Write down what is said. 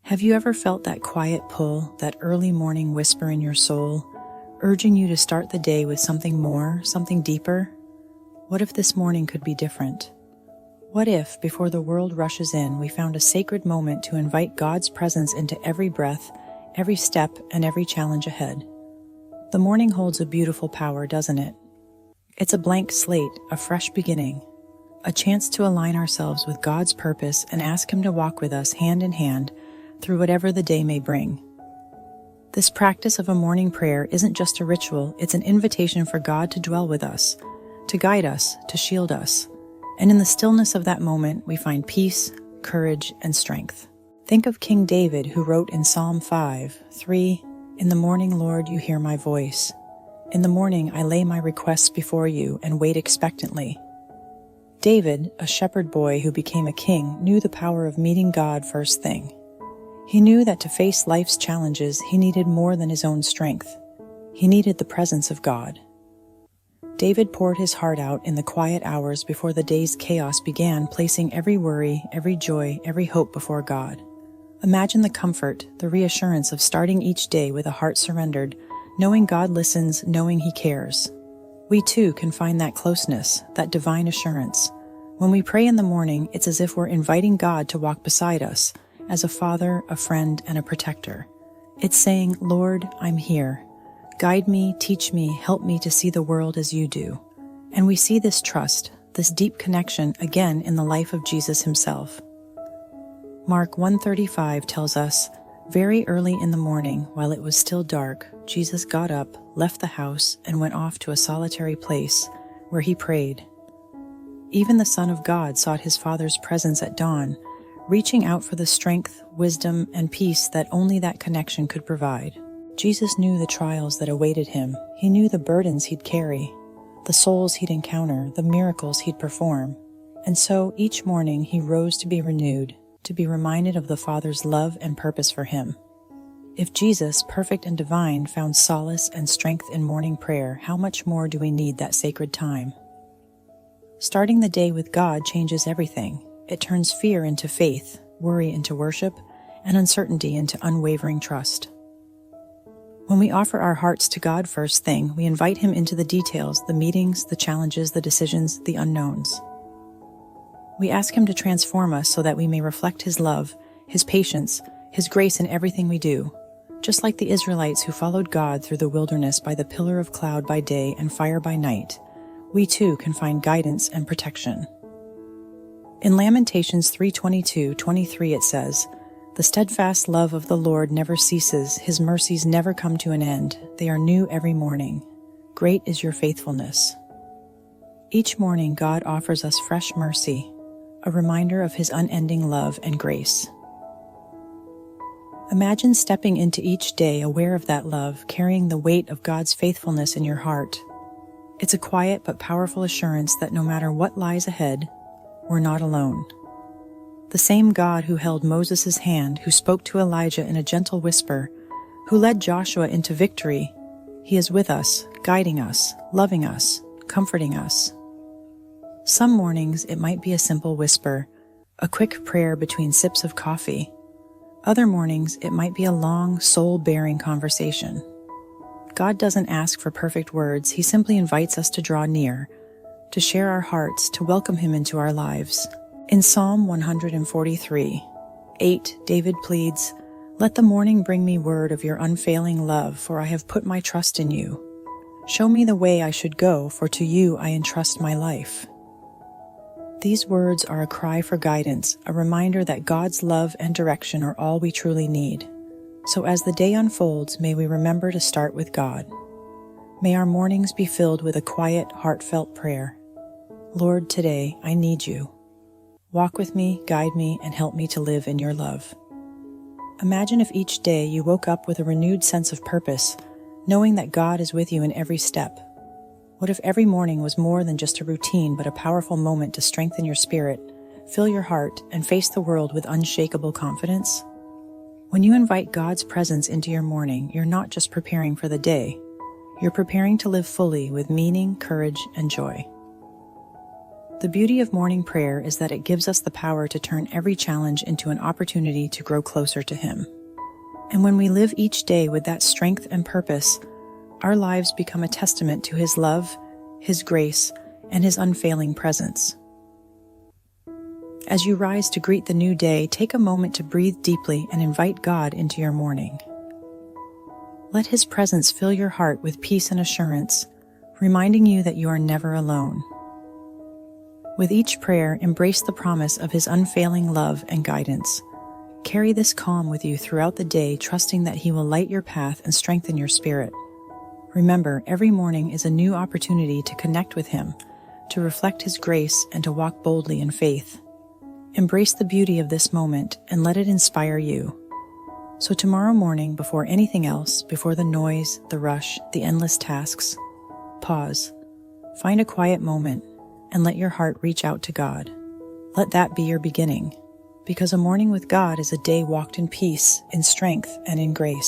Have you ever felt that quiet pull, that early morning whisper in your soul, urging you to start the day with something more, something deeper? What if this morning could be different? What if, before the world rushes in, we found a sacred moment to invite God's presence into every breath, every step, and every challenge ahead? The morning holds a beautiful power, doesn't it? It's a blank slate, a fresh beginning, a chance to align ourselves with God's purpose and ask Him to walk with us hand in hand through whatever the day may bring. This practice of a morning prayer isn't just a ritual, it's an invitation for God to dwell with us, to guide us, to shield us. And in the stillness of that moment, we find peace, courage, and strength. Think of King David, who wrote in Psalm 5:3, "In the morning, Lord, you hear my voice. In the morning, I lay my requests before you and wait expectantly." David, a shepherd boy who became a king, knew the power of meeting God first thing. He knew that to face life's challenges, he needed more than his own strength. He needed the presence of God. David poured his heart out in the quiet hours before the day's chaos began, placing every worry, every joy, every hope before God. Imagine the comfort, the reassurance of starting each day with a heart surrendered, knowing God listens, knowing He cares. We too can find that closeness, that divine assurance. When we pray in the morning, it's as if we're inviting God to walk beside us, as a father, a friend, and a protector. It's saying, "Lord, I'm here. Guide me, teach me, help me to see the world as you do." And we see this trust, this deep connection again in the life of Jesus Himself. Mark 1:35 tells us, "Very early in the morning, while it was still dark, Jesus got up, left the house, and went off to a solitary place where He prayed." Even the Son of God sought His Father's presence at dawn, reaching out for the strength, wisdom, and peace that only that connection could provide. Jesus knew the trials that awaited Him. He knew the burdens He'd carry, the souls He'd encounter, the miracles He'd perform. And so each morning He rose to be renewed, to be reminded of the Father's love and purpose for Him. If Jesus, perfect and divine, found solace and strength in morning prayer, how much more do we need that sacred time? Starting the day with God changes everything. It turns fear into faith, worry into worship, and uncertainty into unwavering trust. When we offer our hearts to God first thing, we invite Him into the details, the meetings, the challenges, the decisions, the unknowns. We ask Him to transform us so that we may reflect His love, His patience, His grace in everything we do. Just like the Israelites who followed God through the wilderness by the pillar of cloud by day and fire by night, we too can find guidance and protection. In Lamentations 3:22-23 it says, "The steadfast love of the Lord never ceases, His mercies never come to an end. They are new every morning. Great is your faithfulness." Each morning God offers us fresh mercy, a reminder of His unending love and grace. Imagine stepping into each day aware of that love, carrying the weight of God's faithfulness in your heart. It's a quiet but powerful assurance that no matter what lies ahead, we're not alone. The same God who held Moses' hand, who spoke to Elijah in a gentle whisper, who led Joshua into victory, He is with us, guiding us, loving us, comforting us. Some mornings it might be a simple whisper, a quick prayer between sips of coffee. Other mornings it might be a long, soul-bearing conversation. God doesn't ask for perfect words, He simply invites us to draw near, to share our hearts, to welcome Him into our lives. In Psalm 143:8, David pleads, "Let the morning bring me word of your unfailing love, for I have put my trust in you. Show me the way I should go, for to you I entrust my life." These words are a cry for guidance, a reminder that God's love and direction are all we truly need. So as the day unfolds, may we remember to start with God. May our mornings be filled with a quiet, heartfelt prayer. Lord, today I need you. Walk with me, guide me, and help me to live in your love. Imagine if each day you woke up with a renewed sense of purpose, knowing that God is with you in every step. What if every morning was more than just a routine, but a powerful moment to strengthen your spirit, fill your heart, and face the world with unshakable confidence? When you invite God's presence into your morning, you're not just preparing for the day. You're preparing to live fully with meaning, courage, and joy. The beauty of morning prayer is that it gives us the power to turn every challenge into an opportunity to grow closer to Him. And when we live each day with that strength and purpose, our lives become a testament to His love, His grace, and His unfailing presence. As you rise to greet the new day, take a moment to breathe deeply and invite God into your morning. Let His presence fill your heart with peace and assurance, reminding you that you are never alone. With each prayer, embrace the promise of His unfailing love and guidance. Carry this calm with you throughout the day, trusting that He will light your path and strengthen your spirit. Remember, every morning is a new opportunity to connect with Him, to reflect His grace, and to walk boldly in faith. Embrace the beauty of this moment and let it inspire you. So tomorrow morning, before anything else, before the noise, the rush, the endless tasks, pause, find a quiet moment, and let your heart reach out to God. Let that be your beginning, because a morning with God is a day walked in peace, in strength, and in grace.